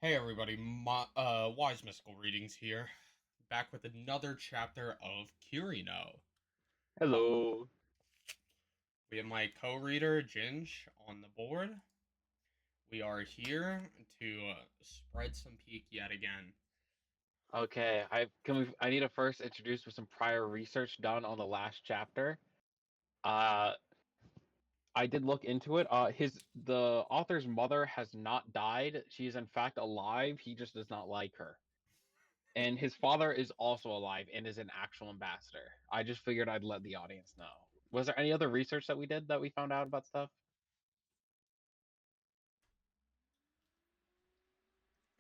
Hey everybody, Wise Mystical Readings here, back with another chapter of Kireno. Uh, Hello. we have my co-reader Ginge on the board. We are here to spread some peek yet again. Okay, I need to first introduce with some prior research done on the last chapter. Uh I did look into it. The author's mother has not died. She is in fact alive. He just does not like her. And his father is also alive and is an actual ambassador. I just figured I'd let the audience know. Was there any other research that we did that we found out about stuff?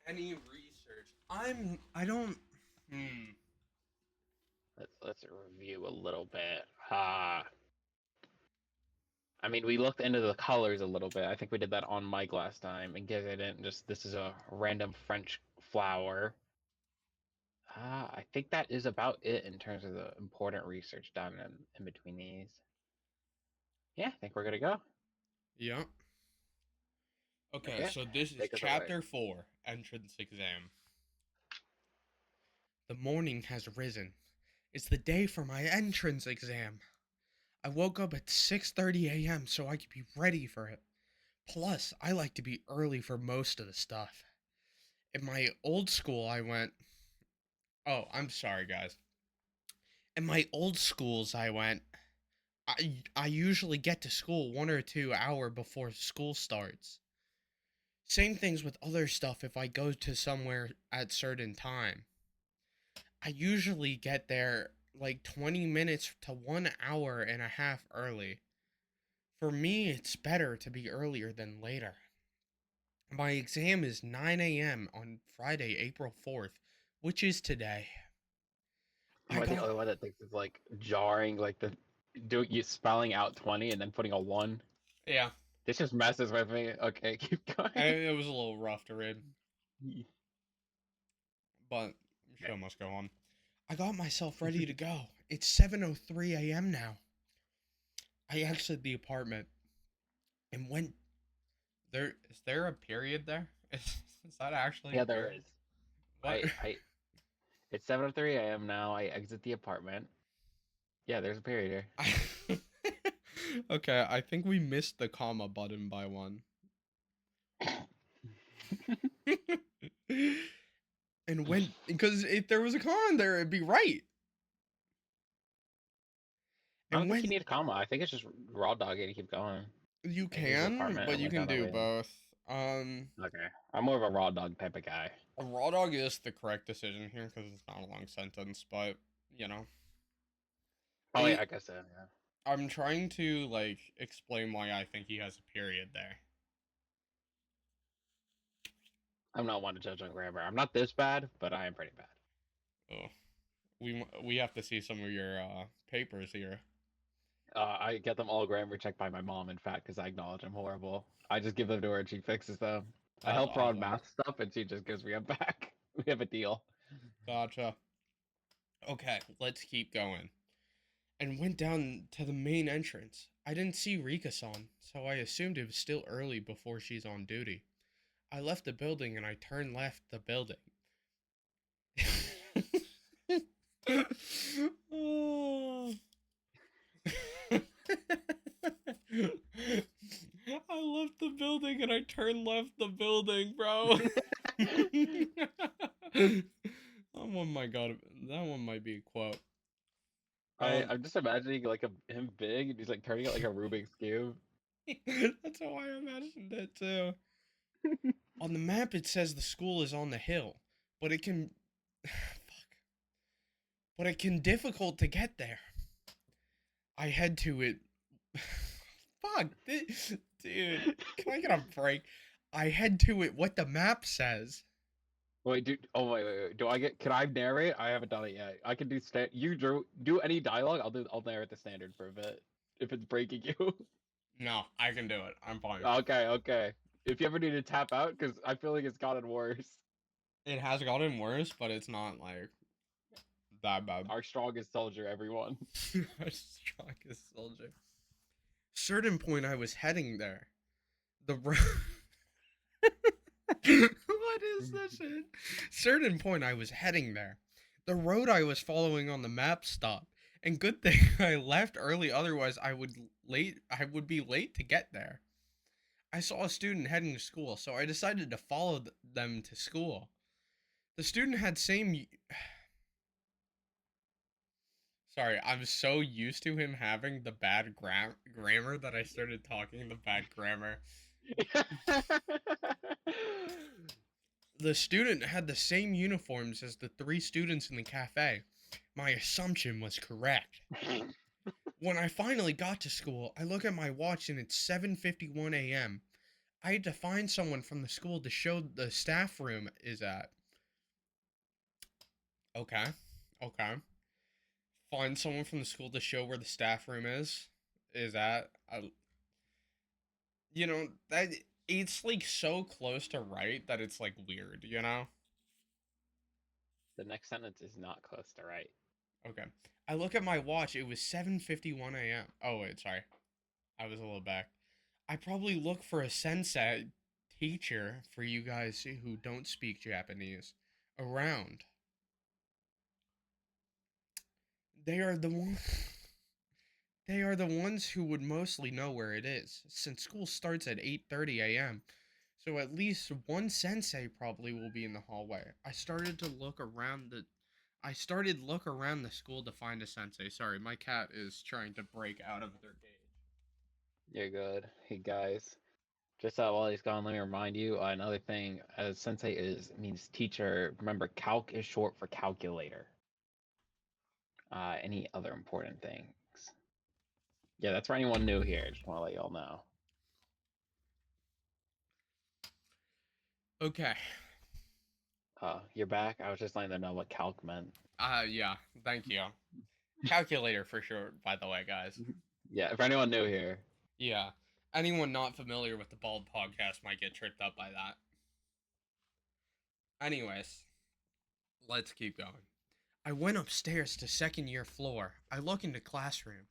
Any research? I don't. Hmm. Let's review a little bit. I mean, we looked into the colors a little bit. I think we did that on mic last time, and guess I didn't just this is a random French flower. I think that is about it in terms of the important research done in between these. Yeah, I think we're gonna go. Yep. Okay, Okay, so this is take us away. chapter 4, Entrance Exam. The morning has risen. It's the day for my entrance exam. I woke up at 6:30 a.m. so I could be ready for it. Plus, I like to be early for most of the stuff. In my old school, I went. Oh, I'm sorry, guys. In my old schools, I went. I usually get to school 1 or 2 hours before school starts. Same things with other stuff if I go to somewhere at certain time. I usually get there like 20 minutes to 1 hour and a half early. For me, it's better to be earlier than later. My exam is 9 a.m. on Friday, April 4th, which is today. Am I I the got only one that thinks it's like jarring, like the do you spelling out 20 and then putting a one? Yeah, This just messes with me. Okay, keep going. it was a little rough to read, Okay. but show must go on. I got myself ready to go. It's 7:03 a.m. now. I exited the apartment and went there. Is there a period there? Is that actually a Yeah, there period? is. What? I It's 7:03 a.m. now. I exit the apartment. Yeah, there's a period here. Okay, I think we missed the comma button by one. And when, because if there was a comma in there, it'd be right. I don't And think you when need a comma. I think it's just raw dog and keep going. you Like, here's the can, apartment. but I you went can down that do way. both. Okay. I'm more of a raw dog type of guy. A raw dog is the correct decision here because it's not a long sentence, but you know, Oh, yeah, I I guess so, yeah. I'm trying to like explain why I think he has a period there. I'm not one to judge on grammar. I'm not this bad, but I am pretty bad. Oh, we have to see some of your papers here. I get them all grammar checked by my mom, in fact, because I acknowledge I'm horrible. I just give them to her and she fixes them. I That's help her on awesome. math stuff and she just gives me them back. We have a deal. Gotcha. Okay, let's keep going. And went down to the main entrance. I didn't see Rika-san, so I assumed it was still early before she's on duty. I left the building and I turned left the building. Oh. I left the building and I turned left the building, bro. Oh my god, that one might be a quote. Um, I'm just imagining like him big and he's like turning it like a Rubik's Cube. that's how I imagined it too. On the map, it says the school is on the hill, but it can, fuck, but it can difficult to get there. I head to it. Fuck, dude. Can I get a break? I head to it. What the map says. Wait, dude. Oh, wait. Do I get? Can I narrate? I haven't done it yet. I can do You do any dialogue. I'll narrate the standard for a bit if it's breaking you. No, I can do it. I'm fine. Okay. If you ever need to tap out, because I feel like it's gotten worse. It has gotten worse, but it's not like that bad. Our strongest soldier, everyone. Strongest soldier. Certain point, I was heading there. The what is is this it? Certain point I was heading there. The road I was following on the map stopped. And good thing I left early, otherwise I would be late to get there. I saw a student heading to school, so I decided to follow them to school. The student had same Sorry, I'm so used to him having the bad grammar that I started talking the bad grammar. The student had the same uniforms as the three students in the cafe. My assumption was correct. When I finally got to school, I look at my watch and it's 7:51 a.m. I had to find someone from the school to show the staff room is at. Okay. Okay. Find someone from the school to show where the staff room is at. That it's like so close to right that it's like weird, you know? The next sentence is not close to right. Okay. I look at my watch, it was 7:51 a.m. Oh wait, sorry. I was a little back. I probably look for a sensei teacher for you guys who don't speak Japanese around. They are the one They are the ones who would mostly know where it is, since school starts at 8:30 a.m. So at least one sensei probably will be in the hallway. I started look around the school to find a sensei. Sorry, my cat is trying to break out of their cage. You're good. Hey guys, just while he's gone, let me remind you another thing. As sensei is means teacher. Remember, calc is short for calculator. Any other important things? Yeah, that's for anyone new here. Just want to let y'all know. Okay. You're back. I was just letting them know what calc meant. Yeah, thank you. Calculator for sure, by the way, guys. Yeah, for anyone new here. Yeah. Anyone not familiar with the Bald podcast might get tripped up by that. Anyways, let's keep going. I went upstairs to second year floor. I look into classrooms,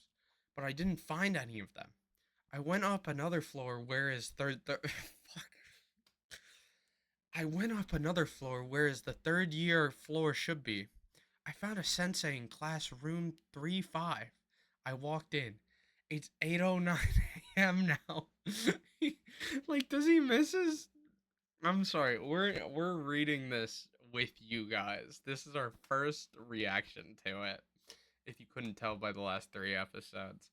but I didn't find any of them. I went up another floor where is fuck. I went up another floor where is the third year floor should be. I found a sensei in class room 3-5. I walked in. It's 8:09 a.m. now. Like, does he miss his I'm sorry. We're reading this with you guys. This is our first reaction to it. If you couldn't tell by the last 3 episodes.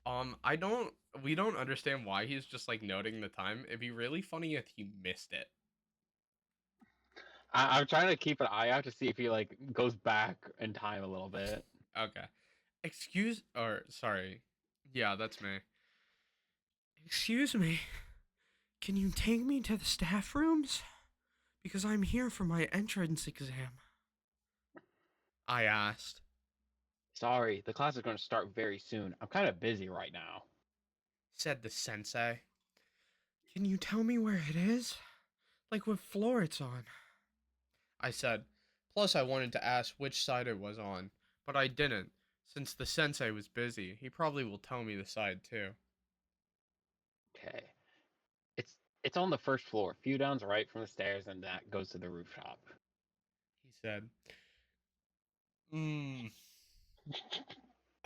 I don't we don't understand why he's just like noting the time. It'd be really funny if he missed it. I'm trying to keep an eye out to see if he like goes back in time a little bit. Okay. Sorry. Yeah, that's me. Excuse me. Can you take me to the staff rooms? Because I'm here for my entrance exam. I asked. Sorry, the class is going to start very soon. I'm kind of busy right now. Said the sensei. Can you tell me where it is? Like what floor it's on? I said. Plus, I wanted to ask which side it was on, but I didn't, since the sensei was busy. He probably will tell me the side too. Okay. It's on the first floor, a few downs right from the stairs, and that goes to the rooftop. He said.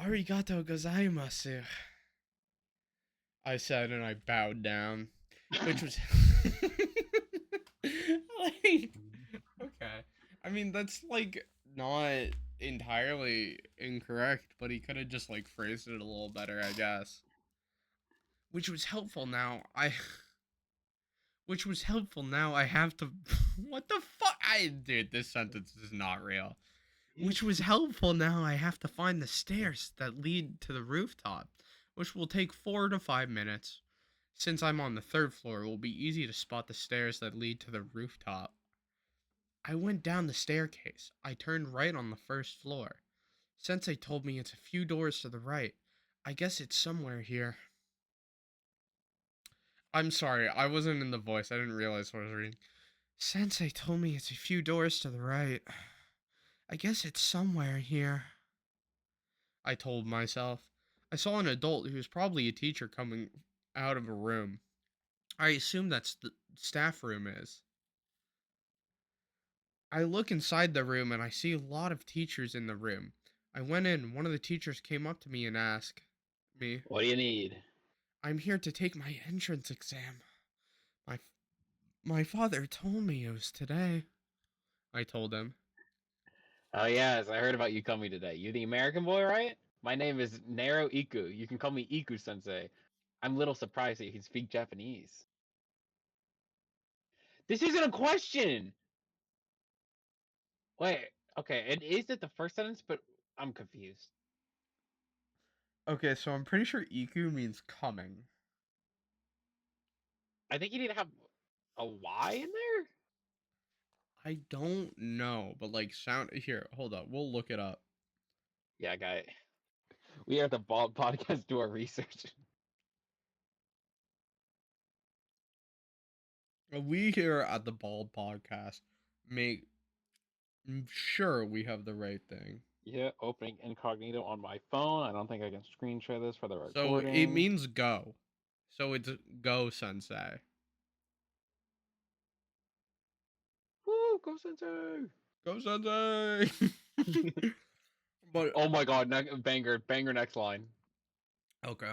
Arigato gozaimasu. I said, and I bowed down, which was like okay. I mean, that's like not entirely incorrect, but he could have just like phrased it a little better, I guess. Which was helpful now. Which was helpful now I have to what the fuck? Dude, this sentence is not real. Which was helpful now I have to find the stairs that lead to the rooftop, which will take 4 to 5 minutes. Since I'm on the third floor, it will be easy to spot the stairs that lead to the rooftop. I went down the staircase. I turned right on the first floor. Sensei told me it's a few doors to the right. I guess it's somewhere here. I'm sorry, I wasn't in the voice. I didn't realize what I was reading. Sensei told me it's a few doors to the right. I guess it's somewhere here, I told myself. I saw an adult who was probably a teacher coming out of a room. I assume that's the staff room is. I look inside the room and I see a lot of teachers in the room. I went in. One of the teachers came up to me and asked me, What do you need? "I'm here to take my entrance exam. My my father told me it was today." I told him. Oh yes, I heard about you coming today. You the American boy, right? My name is Nero Iku. You can call me Iku Sensei. I'm a little surprised that you can speak Japanese. This isn't a question. Wait, okay, it is at the first sentence, but I'm confused. Okay, so I'm pretty sure Iku means coming. I think you need to have a Y in there. I don't know, but like sound here, hold up. We'll look it up. Yeah, guy. We are at the Bald Podcast do our research. We here at the Bald Podcast make sure we have the right thing. Yeah, opening incognito on my phone. I don't think I can screen share this for the So it recording. means go. So it's go sensei. Woo, go Sensei! Go sensei. But Oh my god, banger, banger next line. okay.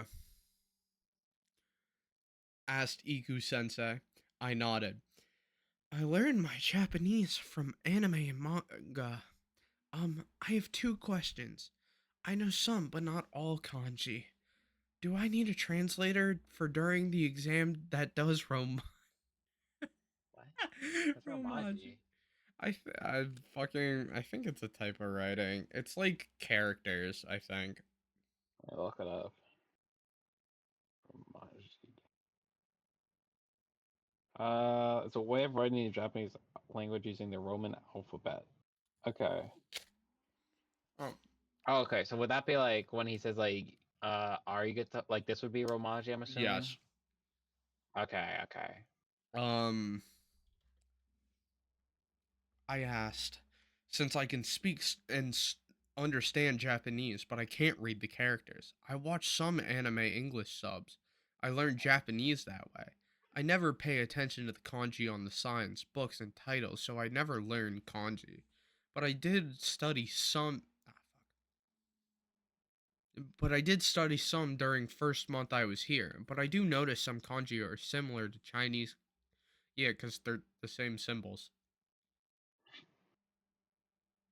Asked Iku sensei. I nodded. I learned my Japanese from anime and manga. I have two questions. I know some, but not all kanji. Do I need a translator for during the exam that does What? That's romaji? Romaji. I think it's a type of writing. It's like characters, I think. I look it up. Romaji. It's a way of writing in Japanese language using the Roman alphabet. Okay. Oh, Oh, okay. So would that be like when he says like, are you good to like this would be Romaji, I'm assuming? yes. Okay, okay. Um, I asked, since I can speak and understand Japanese, but I can't read the characters. I watch some anime English subs. I learned Japanese that way. I never pay attention to the kanji on the signs, books, and titles, so I never learned kanji. But I did study some. But I did study some during first month I was here. But I do notice some kanji are similar to Chinese. Yeah, because they're the same symbols.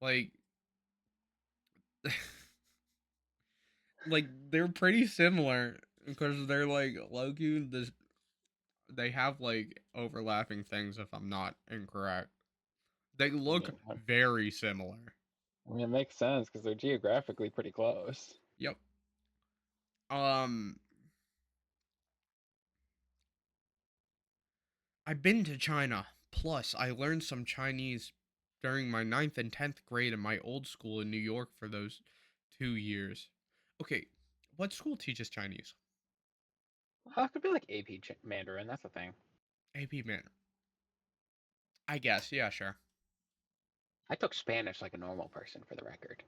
Like, like they're pretty similar because they're like Loki. They have like overlapping things. If I'm not incorrect, they I look mean, very similar. it makes sense because they're geographically pretty close. Yep. Um, I've been to China. Plus, I learned some Chinese during my ninth and 10th grade in my old school in New York for those 2 years. Okay, what school teaches Chinese? It could be like AP Mandarin. That's the thing. AP Manner. I guess. Yeah, sure. I took Spanish like a normal person, for the record.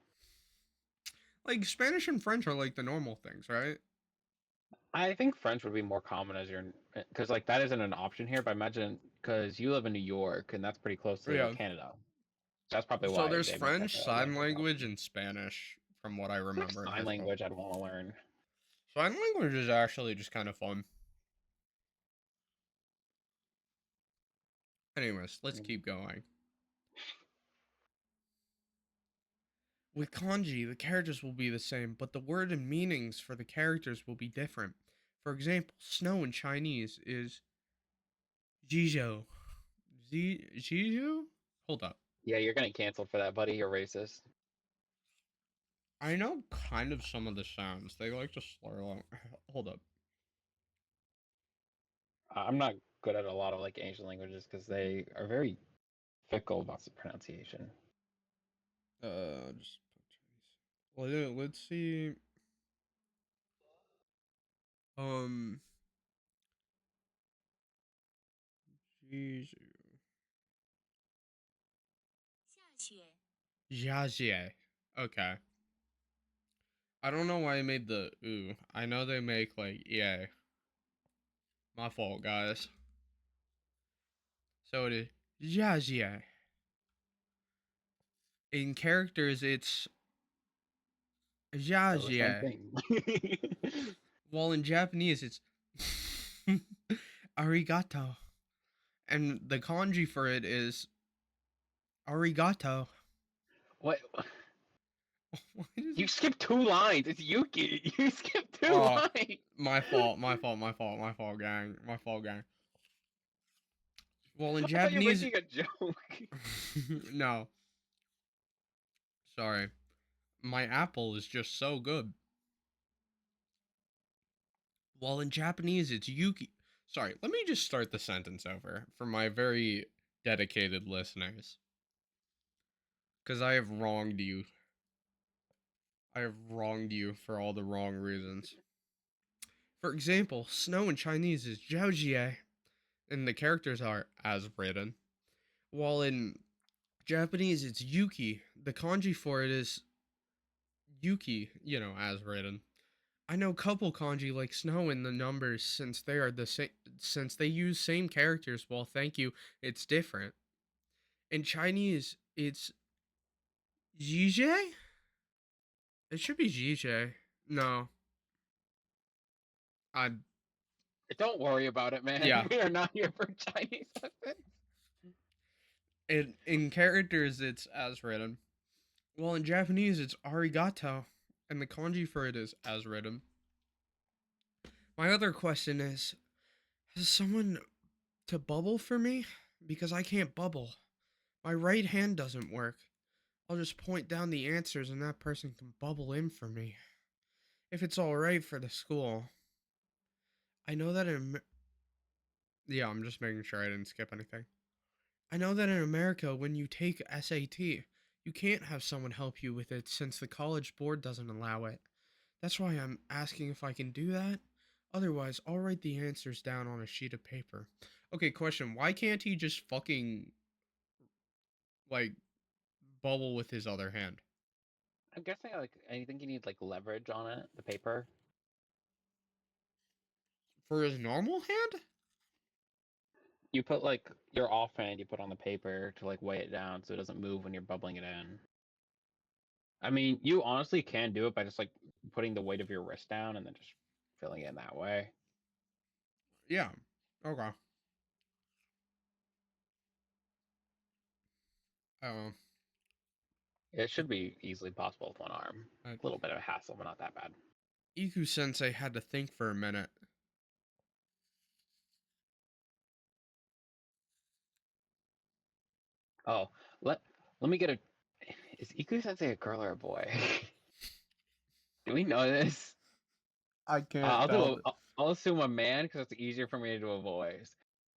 Like Spanish and French are like the normal things, right? I think French would be more common as you're because like that isn't an option here. But imagine because you live in New York and that's pretty close to Yeah. Canada. That's probably So why there's they make that French, the sign language language, option. and Spanish, from what I It's like remember in high sign school. language I'd want to learn. Sign language is actually just kind of fun. Anyways, let's Mm. keep going. With kanji, the characters will be the same, but the word and meanings for the characters will be different. For example, snow in Chinese is Jizhou. Jizhou? Hold up. Yeah, you're getting canceled for that, buddy. You're racist. I know kind of some of the sounds. They like to slur along. Hold up. I'm not good at a lot of like Asian languages because they are very fickle about the pronunciation. Just let's see. Um, Jizhou. Jiajie. Okay. I don't know why I made the ooh. I know they make like yeah. My fault, guys. So it is Jiajie. In characters, it's So the same Jiajie. thing. While in Japanese, it's arigato. And the kanji for it is arigato. What? Why does You it? skipped 2 lines. It's Yuki. You skipped two Oh, lines. my fault, my fault, my fault, my fault, gang. My fault, gang. Well, in I thought you were Japanese. making a joke. No, sorry. My apple is just so good. While in Japanese, it's Yuki. Sorry, let me just start the sentence over for my very dedicated listeners. Because I have wronged you. I have wronged you for all the wrong reasons. For example, snow in Chinese is jiaojie, and the characters are as written. While in Japanese, it's yuki. The kanji for it is yuki, as written. I know couple kanji like snow in the numbers since they are the same since they use same characters. Well, thank you. It's different. In Chinese, it's jije? It should be jije. No. I Don't worry about it, man. yeah. We are not here for Chinese lessons. In characters it's as written. Well, in Japanese it's arigato and the kanji for it is as written. My other question is, has someone to bubble for me? Because I can't bubble. My right hand doesn't work. I'll just point down the answers and that person can bubble in for me. If it's alright for the school. I know that in. Yeah, I'm just making sure I didn't skip anything. I know that in America, when you take SAT, you can't have someone help you with it since the college board doesn't allow it. That's why I'm asking if I can do that. Otherwise, I'll write the answers down on a sheet of paper. Okay, question. Why can't he just fucking, like, bubble with his other hand? I'm guessing like I think you need like leverage on it, the paper. For his normal hand? You put like your offhand, you put on the paper to like weigh it down so it doesn't move when you're bubbling it in. I mean, you honestly can do it by just like putting the weight of your wrist down and then just filling it in that way. Yeah. Okay. Oh, It should be easily possible with one arm. uh, A little bit of a hassle, but not that bad. Iku Sensei had to think for a minute. Oh, let let me get a. Is Iku Sensei a girl or a boy? Do we know this? I can't tell. I'll assume a man because it's easier for me to do a voice.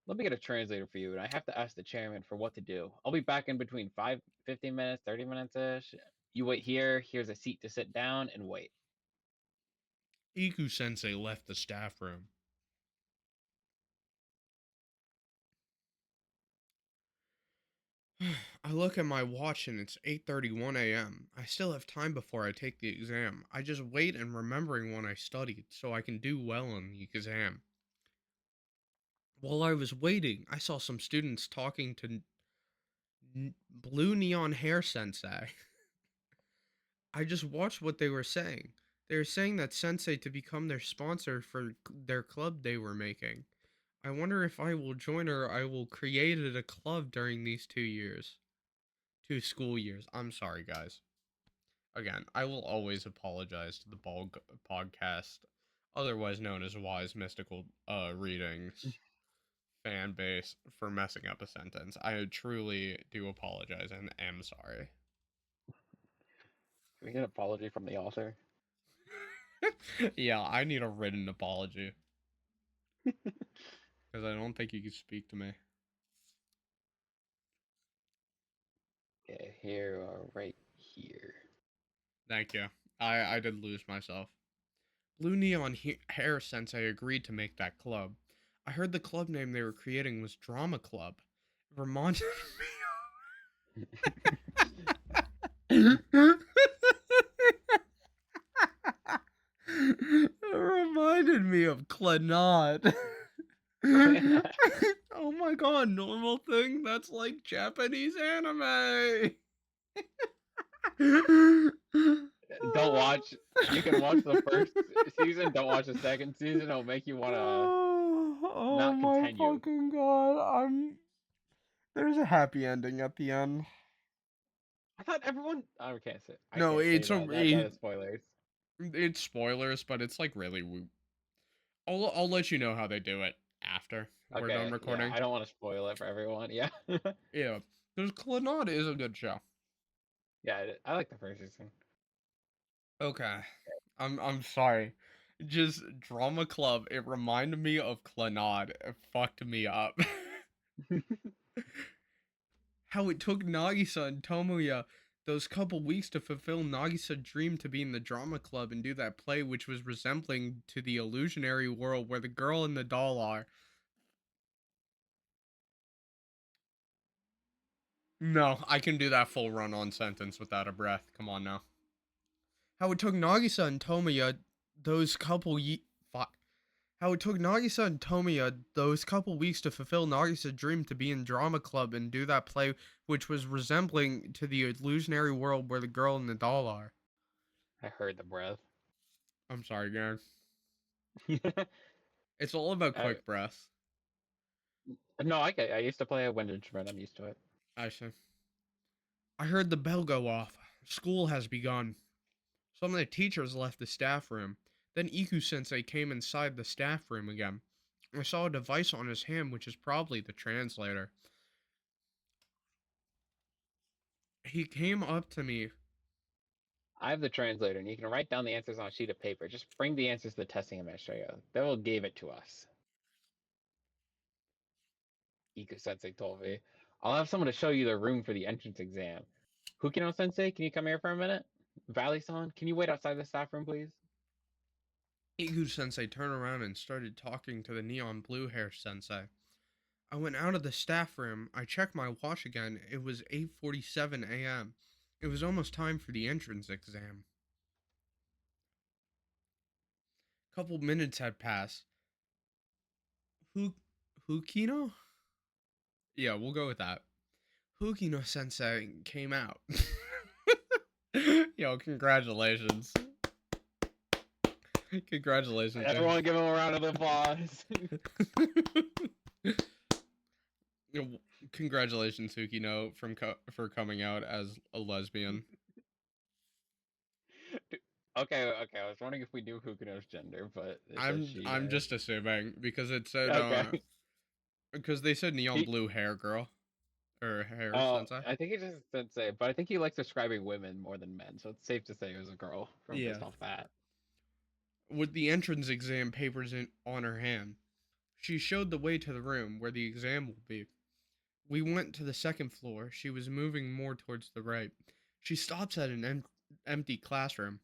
Let me get a translator for you, and I have to ask the chairman for what to do. I'll be back in between 15 minutes, 30 minutes ish. You wait here. Here's a seat to sit down and wait. Iku Sensei left the staff room. I look at my watch and it's 8:31 a.m. I still have time before I take the exam. I just wait and remembering what I studied so I can do well on the exam. While I was waiting, I saw some students talking to Blue Neon Hair Sensei. I just watched what they were saying. They were saying that Sensei to become their sponsor for their club they were making. I wonder if I will join or I will create a club during these 2 years. 2 school years. I'm sorry, guys. Again, I will always apologize to the podcast, otherwise known as Wise Mystical Readings fan base for messing up a sentence. I truly do apologize and am sorry. Can we get an apology from the author? Yeah, I need a written apology because I don't think you can speak to me. Okay, here or right here. Thank you. I did lose myself. Blue Neon Hair Sensei agreed to make that club. I heard the club name they were creating was Drama Club. It reminded me. It reminded me of Clannad. Oh my god, normal thing? That's like Japanese anime. Don't watch. You can watch the first season. Don't watch the second season. It'll make you want to Oh not my continue. fucking god. There's a happy ending at the end. I thought everyone. I can't say. I No, can't say that. That is spoilers. it's spoilers, but it's like really I'll let you know how they do it after we're done Okay, yeah. recording. I don't want to spoil it for everyone. Yeah. Yeah. Because Clannad is a good show. Yeah, I like the first season. Okay. I'm sorry. Just Drama Club, it reminded me of Clannad. It fucked me up. How it took Nagisa and Tomoya those couple weeks to fulfill Nagisa's dream to be in the drama club and do that play which was resembling to the illusionary world where the girl and the doll are. No, I can do that full run on sentence without a breath. Come on now. How it took Nagisa and Tomoya those couple fuck. How it took Nagisa and Tomoya those couple weeks to fulfill Nagisa's dream to be in drama club and do that play which was resembling to the illusionary world where the girl and the doll are. I heard the breath. I'm sorry, gang. It's all about I, quick breaths. no, I get. I used to play a wind instrument. I'm used to it. I see. I heard the bell go off. School has begun. Some of the teachers left the staff room. Then Iku sensei came inside the staff room again. I saw a device on his hand, which is probably the translator. He came up to me. I have the translator, and you can write down the answers on a sheet of paper. Just bring the answers to the testing administrator. They will give it to us. Iku Sensei told me. I'll have someone to show you the room for the entrance exam. Hukino Sensei, can you come here for a minute? Valley-san, can you wait outside the staff room, please? Iku sensei turned around and started talking to the neon blue hair sensei. I went out of the staff room. I checked my watch again. It was 8:47 a.m. It was almost time for the entrance exam. A couple minutes had passed. Hukino? Yeah, we'll go with that. Hukino sensei came out. Yo, congratulations. Congratulations, Everyone give him a round of applause. Yo, congratulations, Hukino, for coming out as a lesbian. Okay. I was wondering if we knew Hukino's gender, but it says she I'm there. just assuming because it said Okay. because they said neon He, blue hair girl or hair oh, sensei. I think he just didn't say, but I think he likes describing women more than men, so it's safe to say it was a girl from Yeah. based off that. With the entrance exam papers on her hand, she showed the way to the room where the exam will be. We went to the second floor. She was moving more towards the right. She stops at an empty classroom.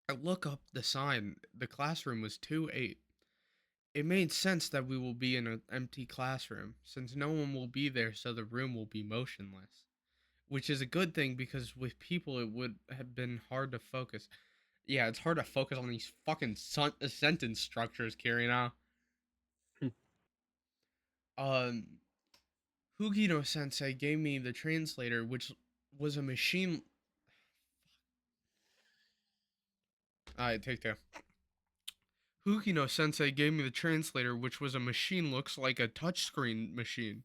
I look up the sign. The classroom was 2-8. It made sense that we will be in an empty classroom, since no one will be there, so the room will be motionless. Which is a good thing because with people, it would have been hard to focus. Yeah, it's hard to focus on these fucking sentence structures, Kireno. Um, Hugino Sensei gave me the translator, which was a machine. Alright, take two. Hugino Sensei gave me the translator, which was a machine looks like a touchscreen machine.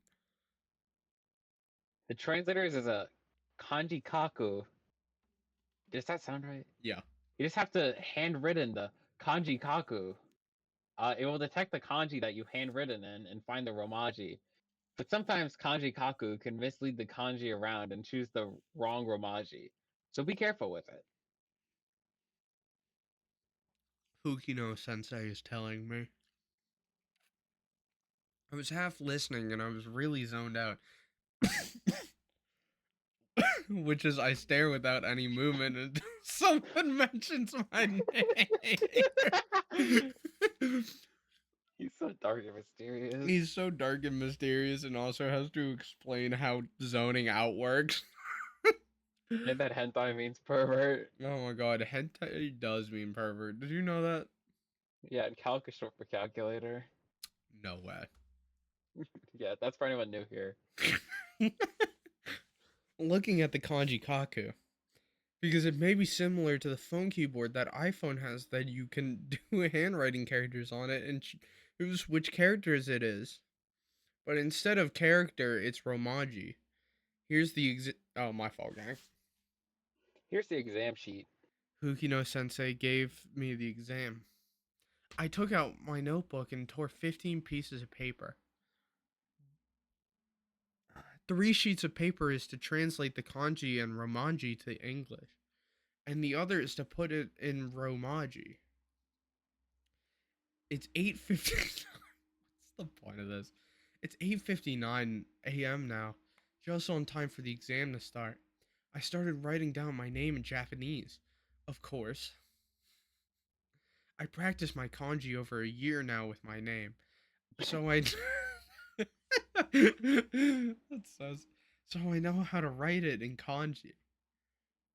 The translators is a kanji kaku. Does that sound right? Yeah. You just have to handwritten the kanji kaku. It will detect the kanji that you handwritten in and find the romaji. But sometimes kanji kaku can mislead the kanji around and choose the wrong romaji. So be careful with it. Hugino Sensei is telling me. I was half listening and I was really zoned out. Which is I stare without any movement until someone mentions my name. He's so dark and mysterious. He's so dark and mysterious and also has to explain how zoning out works. And that hentai means pervert. Oh my god, hentai does mean pervert. Did you know that? Yeah, and calc is short for calculator. No way. Yeah, that's for anyone new here. Looking at the kanji kaku, Because it may be similar to the phone keyboard that iPhone has that you can do handwriting characters on it and choose which characters it is. But instead of character, it's Romaji. Here's the oh, my fault, gang. Here's the exam sheet. Hukino sensei gave me the exam. I took out my notebook and tore 15 pieces of paper. 3 sheets of paper is to translate the kanji and romanji to English, and the other is to put it in romaji. It's 8:50. What's the point of this? It's 8:59 a.m. now, just on time for the exam to start. I started writing down my name in Japanese. Of course. I practiced my kanji over a year now with my name. So I that says so I know how to write it in kanji.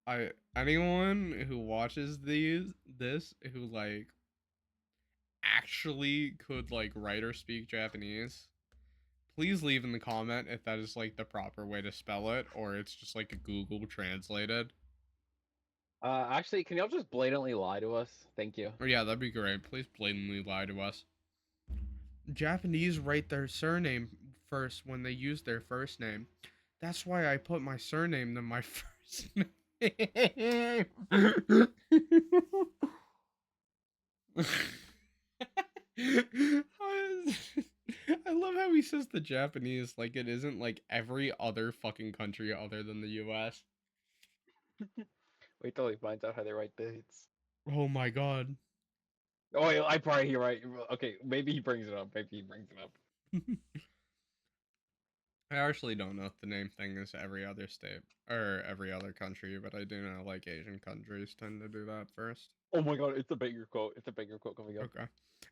I anyone who watches this who like actually could like write or speak Japanese, please leave in the comment if that is like the proper way to spell it or it's just like a Google translated. Actually, can y'all just blatantly lie to us? Thank you. Or yeah, that'd be great. Please blatantly lie to us. Japanese write their surname first when they use their first name. That's why I put my surname than my first name. I love how he says the Japanese like it isn't like every other fucking country other than the US. Wait till he finds out how they write dates. Oh my god. Oh, wait, I probably hear right. Okay, maybe he brings it up. Maybe he brings it up. I actually don't know if the name thing is every other state or every other country, but I do know like Asian countries tend to do that first. Oh my god, it's a banger quote. It's a banger quote coming up. Okay.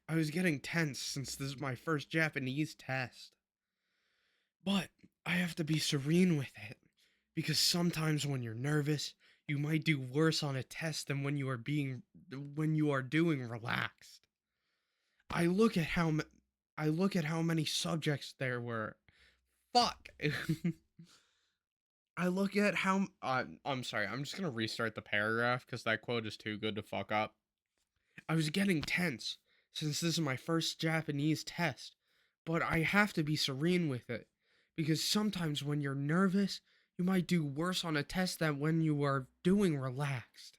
I was getting tense since this is my first Japanese test. But I have to be serene with it because sometimes when you're nervous, you might do worse on a test than when you are doing relaxed. I look at how I look at how many subjects there were. Fuck. I look at how I'm sorry. I'm just going to restart the paragraph cuz that quote is too good to fuck up. I was getting tense since this is my first Japanese test, but I have to be serene with it because sometimes when you're nervous, you might do worse on a test than when you are doing relaxed.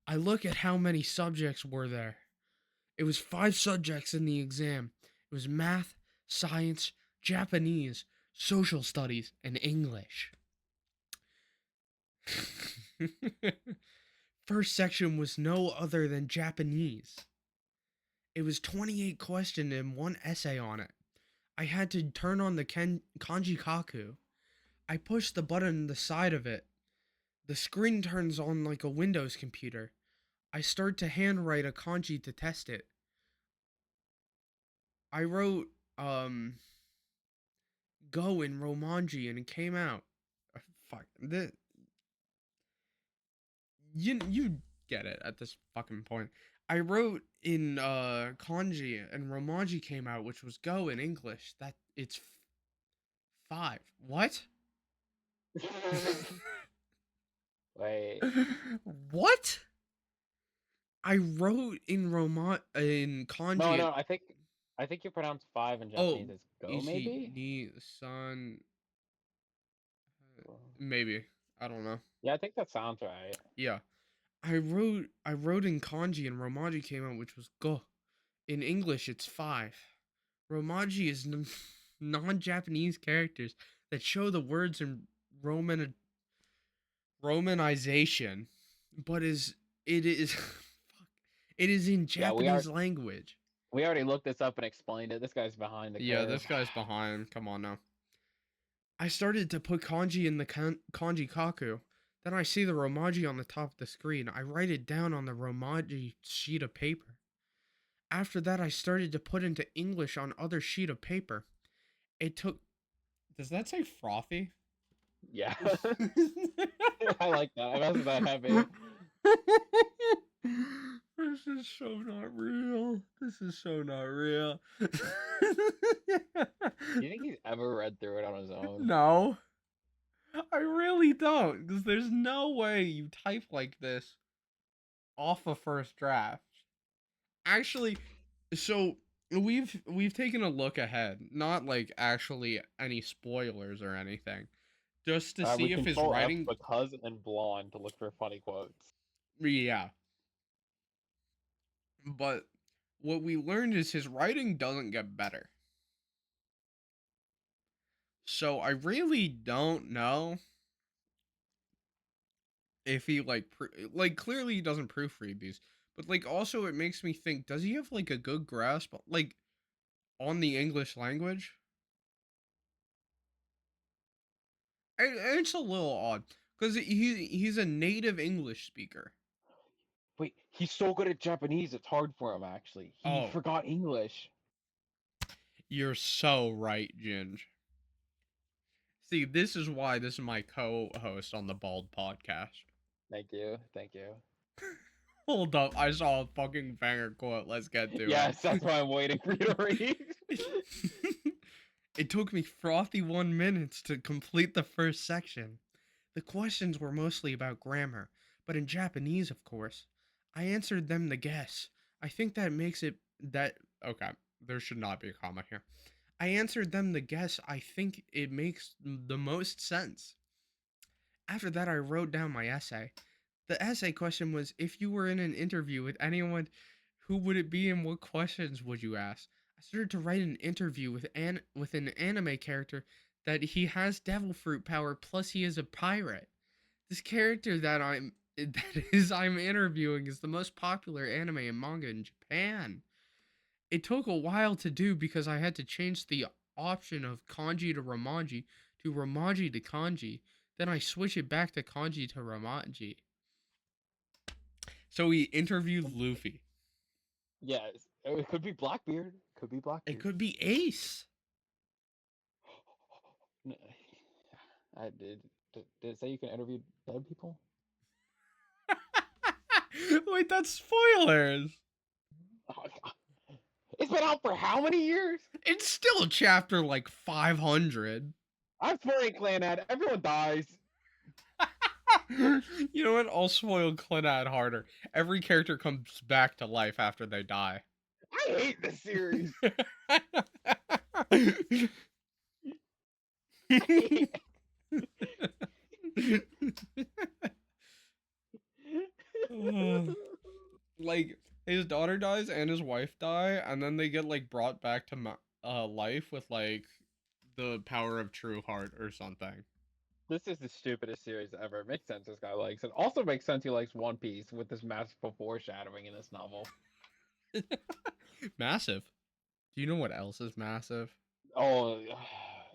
I look at how many subjects were there. It was 5 subjects in the exam. It was math, science, Japanese, social studies, and English. First section was no other than Japanese. It was 28 questions and 1 essay on it. I had to turn on the kanji kaku. I pushed the button on the side of it. The screen turns on like a Windows computer. I start to handwrite a kanji to test it. I wrote go in Romanji and it came out. Fuck. You get it at this fucking point. I wrote in kanji and Romanji came out, which was go in English. That it's 5. What? Wait. What? I wrote in No, kanji and no, I think you pronounce 5 in oh, Japanese as go, ishi maybe? ni san Well, maybe. I don't know. yeah, I think that sounds right. Yeah. I wrote in kanji and Romaji came out, which was go. In English, it's 5. Romaji is non-Japanese characters that show the words in Romanization, but it is fuck, it is in Yeah, Japanese language. we already looked this up and explained it. This guy's behind the Yeah, curve. this guy's behind. Come on now. I started to put kanji in the kanji kaku. Then I see the romaji on the top of the screen. I write it down on the romaji sheet of paper. After that, I started to put into English on other sheet of paper. It took. Does that say frothy? Yeah. I like that. I messed with that heavy. This is so not real. This is so not real. Do you think he's ever read through it on his own? No. I really don't, because there's no way you type like this off a first draft. Actually, so we've taken a look ahead, not like actually any spoilers or anything, just to We see if his control F writing. because and blonde to look for funny quotes. Yeah, but what we learned is his writing doesn't get better. So I really don't know if he like clearly he doesn't proofread these, but like also it makes me think, does he have like a good grasp like on the English language? It's a little odd because he's a native English speaker. Wait, he's so good at Japanese, it's hard for him actually. He Oh, forgot English. you're so right, Ginge. See, this is why this is my co-host on the Bald podcast. Thank you, thank you. Hold up, I saw a fucking banger quote. Let's get to Yes, that's why I'm waiting for you to read. it. It took me frothy 1 minutes to complete the first section. The questions were mostly about grammar, but in Japanese, of course. I answered them the guess. I think that makes it that okay. There should not be a comma here. I answered them the guess. I think it makes the most sense. After that, I wrote down my essay. The essay question was, if you were in an interview with anyone, who would it be and what questions would you ask? I started to write an interview with an anime character that he has devil fruit power plus he is a pirate. This character I'm interviewing is the most popular anime and manga in Japan. It took a while to do because I had to change the option of kanji to romaji to kanji. Then I switch it back to kanji to romaji. So he interviewed Luffy. Yes, it could be Blackbeard. Could be It Blackbeard. could be Ace. I did it say you can interview dead people? Wait, that's spoilers. Oh, it's been out for how many years? It's still a chapter like 500. I'm spoiling Clan Ad. Everyone dies. You know what? I'll spoil Clannad harder. Every character comes back to life after they die. I hate this series. Like his daughter dies and his wife die, and then they get like brought back to life with like the power of true heart or something. This is the stupidest series ever. It makes sense this guy likes it. Also makes sense he likes One Piece with this masterful foreshadowing in this novel. Massive. Do you know what else is massive? Oh,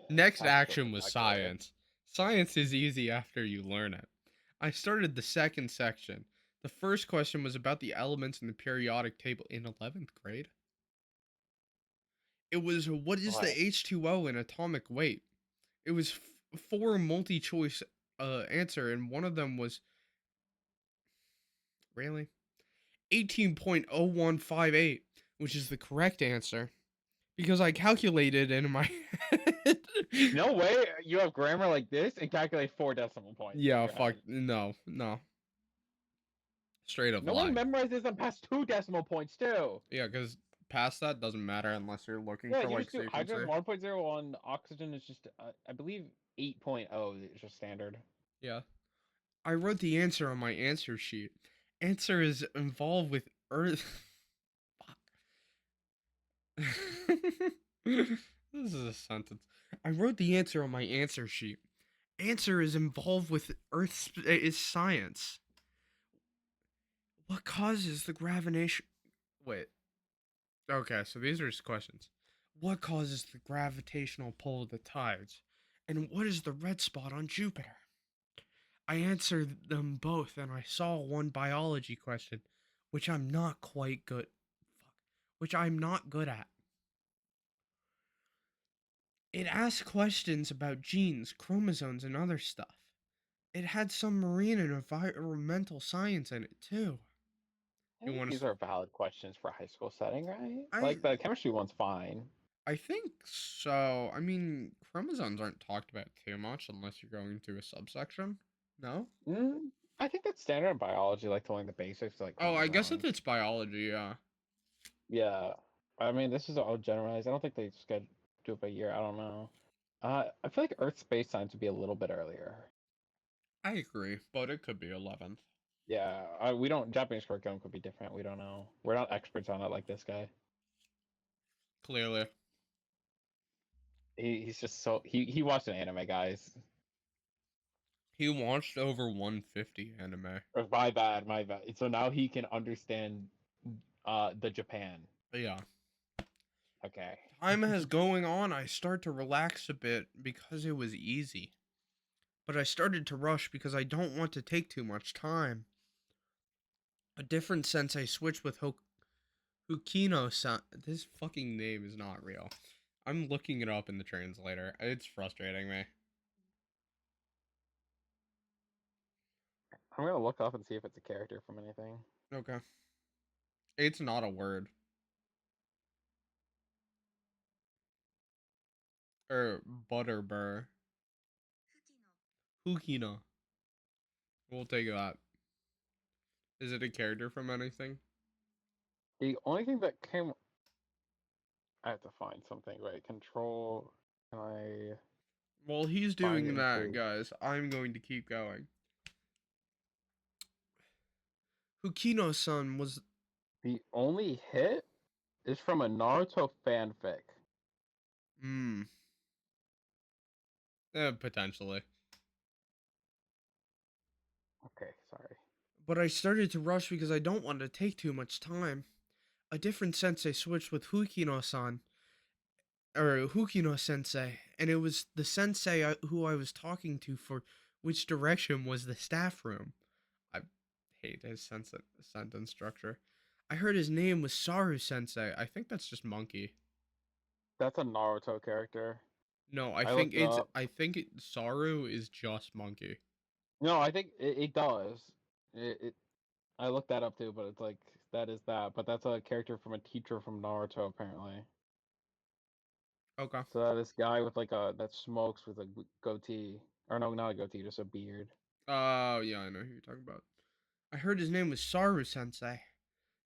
Next have to circle action was back to it. science. Science is easy after you learn it. I started the second section. The first question was about the elements in the periodic table in 11th grade. It was, what is What? the H2O in atomic weight? It was four multi-choice answer, and one of them was really 18.0158, which is the correct answer because I calculated in my head. No way you have grammar like this and calculate 4 decimal points in Yeah, your fuck head. no. Straight up No one lie. memorizes them past 2 decimal points too. Yeah, because past that doesn't matter unless you're looking Yeah, for you like just do hydrogen sequencer. 1.01, oxygen is just, I believe 8.0 is just standard. Yeah. I wrote the answer on my answer sheet. Answer is involved with Earth. Fuck. This is a sentence. I wrote the answer on my answer sheet. Answer is involved with Earth is science. What causes the gravitation? Wait. Okay, so these are just questions. What causes the gravitational pull of the tides? And what is the red spot on Jupiter? I answered them both and I saw one biology question, which I'm not quite good fuck, which I'm not good at. It asked questions about genes, chromosomes, and other stuff. It had some marine and environmental science in it too. I You think want these to? are valid questions for a high school setting, right? I Like the chemistry one's fine. I think so. I mean, chromosomes aren't talked about too much unless you're going to a subsection. No? I think that's standard in biology, like telling the basics, like Oh, I guess if chromosomes. it's biology, yeah. Yeah, I mean, this is all generalized. I don't think they schedule do it by year. I don't know. I feel like Earth space science would be a little bit earlier. I agree, but it could be 11th. Yeah, we don't. Japanese curriculum could be different. We don't know. We're not experts on it like this guy. Clearly. He's just so he watched an anime, guys. He watched over 150 anime. My bad, my bad. So now he can understand the Japan. Yeah. Okay. Time has going on, I start to relax a bit because it was easy. But I started to rush because I don't want to take too much time. A different sensei switched with Hukino-san. This fucking name is not real. I'm looking it up in the translator. It's frustrating me. I'm gonna look up and see if it's a character from anything. Okay. It's not a word. Butterbur. Hukino. We'll take that. Is it a character from anything? The only thing that came, I have to find something. Right, control. Can I While he's find doing that, into guys, I'm going to keep going. Hukino-san was... the only hit is from a Naruto fanfic. Hmm. Potentially. Okay, sorry. But I started to rush because I don't want to take too much time. A different sensei switched with Hukino-san, or Hukino sensei, and it was the sensei who I was talking to for which direction was the staff room. I hate his sentence structure. I heard his name was Saru sensei. I think that's just monkey. That's a Naruto character. No, I looked it up. Saru is just monkey. No, I think it does. It I looked that up too, but it's like that is that. But that's a character from a teacher from Naruto apparently. Okay. So that this guy with like a that smokes with a goatee, or no, not a goatee, just a beard. Oh, yeah, I know who you're talking about. I heard his name was Saru sensei.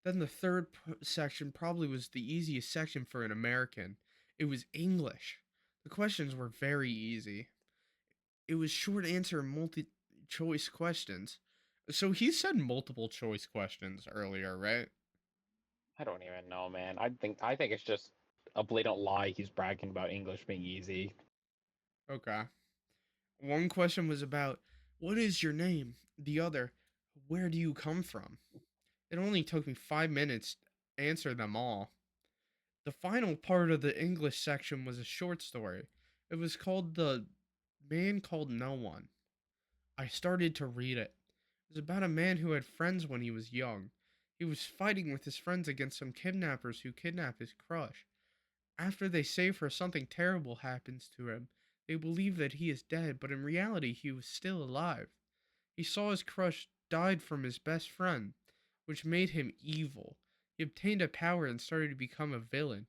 Then the third section probably was the easiest section for an American. It was English. The questions were very easy. It was short answer and multi choice questions. So he said multiple choice questions earlier, right? I don't even know, man. I think it's just a blatant lie. He's bragging about English being easy. Okay. One question was about what is your name? The other, where do you come from? It only took me 5 minutes to answer them all. The final part of the English section was a short story. It was called The Man Called No One. I started to read it. It was about a man who had friends when he was young. He was fighting with his friends against some kidnappers who kidnapped his crush. After they save her, something terrible happens to him. They believe that he is dead, but in reality, he was still alive. He saw his crush died from his best friend, which made him evil. He obtained a power and started to become a villain.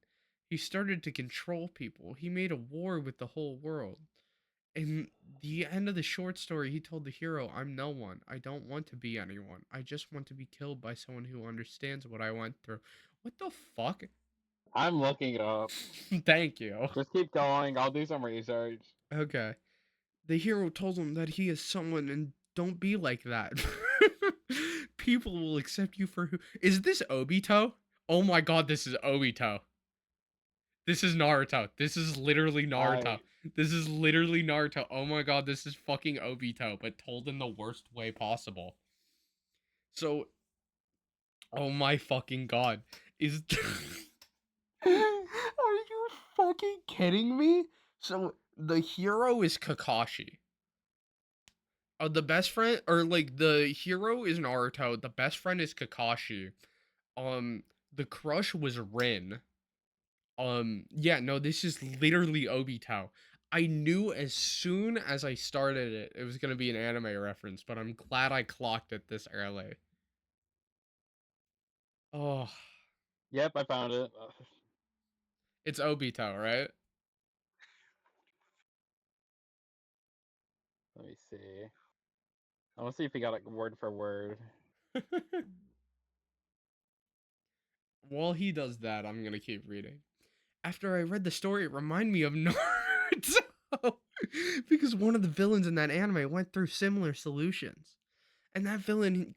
He started to control people. He made a war with the whole world. In the end of the short story, he told the hero, I'm no one. I don't want to be anyone. I just want to be killed by someone who understands what I went through. What the fuck? I'm looking it up. Thank you. Just keep going. I'll do some research. Okay. The hero told him that he is someone and don't be like that. People will accept you for who. Is this Obito? Oh my god, this is Obito. This is Naruto. This is literally Naruto. I This is literally Naruto. Oh my god, this is fucking Obito, but told in the worst way possible. So, oh my fucking god. Is. Are you fucking kidding me? So, the hero is Kakashi. The best friend, or like the hero is Naruto. The best friend is Kakashi. Um, the crush was Rin. Yeah, no, this is literally Obito. I knew as soon as I started it, it was gonna be an anime reference, but I'm glad I clocked it this early. Oh, Yep, I found it. It's Obito, right? Let me see. I want to see if he got it word for word. While he does that, I'm gonna keep reading. After I read the story, it reminded me of Naruto. Because one of the villains in that anime went through similar solutions. And that villain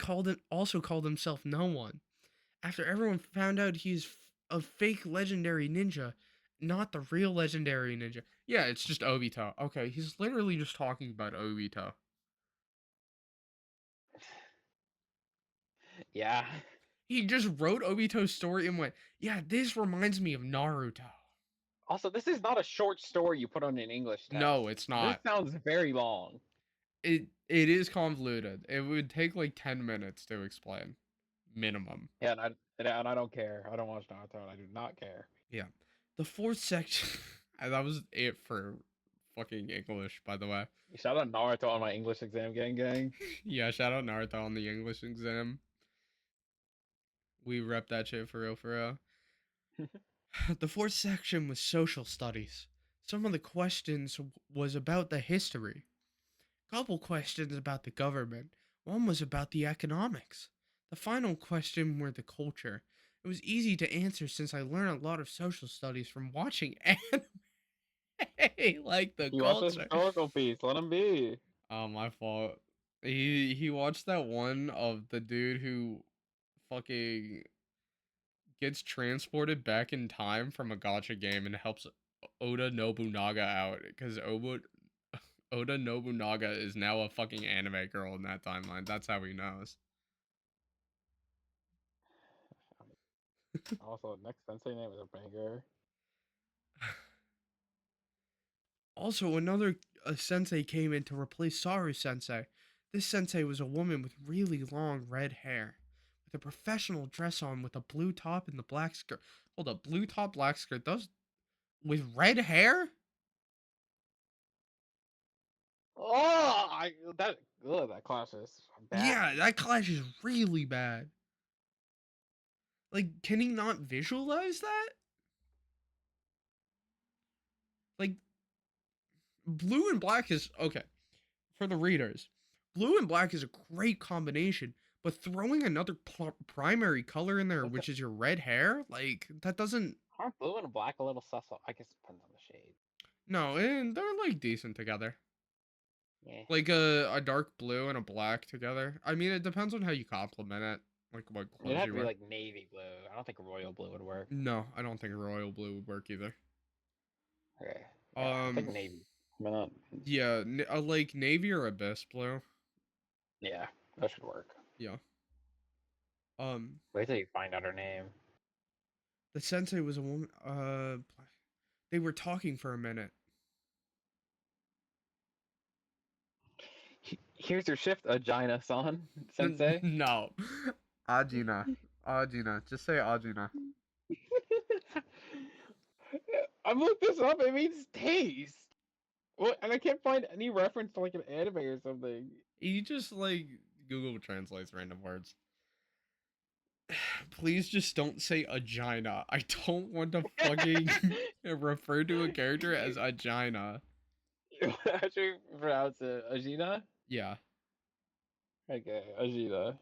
also called himself No One. After everyone found out he's a fake legendary ninja, not the real legendary ninja. Yeah, it's just Obito. Okay, he's literally just talking about Obito. Yeah. He just wrote Obito's story and went, "Yeah, this reminds me of Naruto." Also, this is not a short story you put on an English test. No, it's This not. sounds very long. It is convoluted. It would take like 10 minutes to explain, minimum. Yeah, and I don't care. I don't watch Naruto, and I do not care. Yeah. The fourth section and that was it for fucking English, by the way. Shout out Naruto on my English exam, gang. Yeah, shout out Naruto on the English exam. We rep that shit for real, for real. The fourth section was social studies. Some of the questions was about the history. Couple questions about the government. One was about the economics. The final question were the culture. It was easy to answer since I learned a lot of social studies from watching anime, like the You watch this culture. historical piece. Let him be. Oh, my fault. He watched that one of the dude who fucking gets transported back in time from a gotcha game and helps Oda Nobunaga out because Oda Nobunaga is now a fucking anime girl in that timeline. That's how he knows. Also, next sensei name is a banger. Also, another sensei came in to replace Saru sensei. This sensei was a woman with really long red hair, with a professional dress on with a blue top and the black skirt. Hold up, blue top, black skirt. Those with red hair? Oh, that class is Yeah, bad. that clash is really bad. Like, can he not visualize that? Like, blue and black is okay for the readers. Blue and black is a great combination, but throwing another primary color in there, Does it, which is your red hair, like that doesn't. aren't blue and black a little sus? I guess it depends on the shade. No, and they're like decent together. Yeah, Like a dark blue and a black together. I mean, it depends on how you complement it, like what it'd clothes have you to be wear. like navy blue. I don't think royal blue would work. No, I don't think royal blue would work either. Okay, yeah, I think Um, navy. Why not? yeah, like navy or abyss blue. Yeah, that should work. Yeah. Um, Wait till you find out her name. the sensei was a woman. They were talking for a minute. Here's your shift, Agina san, sensei. No, Ajina, Ajina. Just say Ajina. I looked this up. It means taste. Well, and I can't find any reference to like an anime or something. He just like Google translates random words. Please just don't say Agina. I don't want to fucking refer to a character as Agina. How should we pronounce it? Agina? Yeah. Okay, Agina.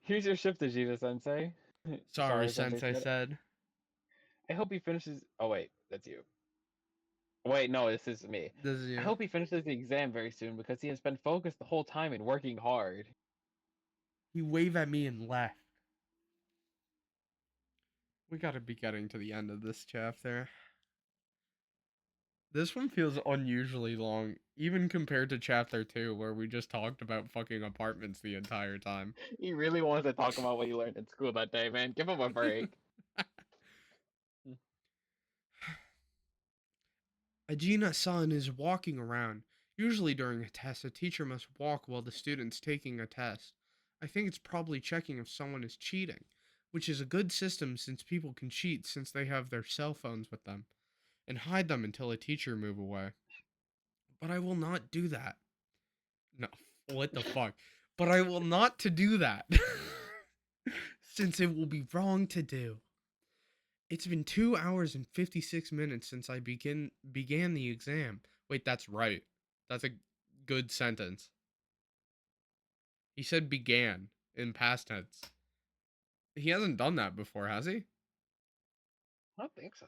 Here's your shift, Agina sensei. Sorry, Sorry, sensei Sensei said. said. I hope he finishes. Oh, wait, that's you. Wait, no, this is me. This is I you. hope he finishes the exam very soon because he has been focused the whole time and working hard. He waved at me and left. We gotta be getting to the end of this chapter. This one feels unusually long, even compared to chapter 2, where we just talked about fucking apartments the entire time. He really wants to talk about what he learned in school that day, man. Give him a break. Ajina-san is walking around. Usually during a test, a teacher must walk while the student's taking a test. I think it's probably checking if someone is cheating, which is a good system since people can cheat since they have their cell phones with them, and hide them until a teacher move away. But I will not do that. No, what the fuck? But I will not to do that. Since it will be wrong to do. It's been 2 hours and 56 minutes since I began the exam. Wait, that's right. That's a good sentence. He said began in past tense. He hasn't done that before, has he? I don't think so.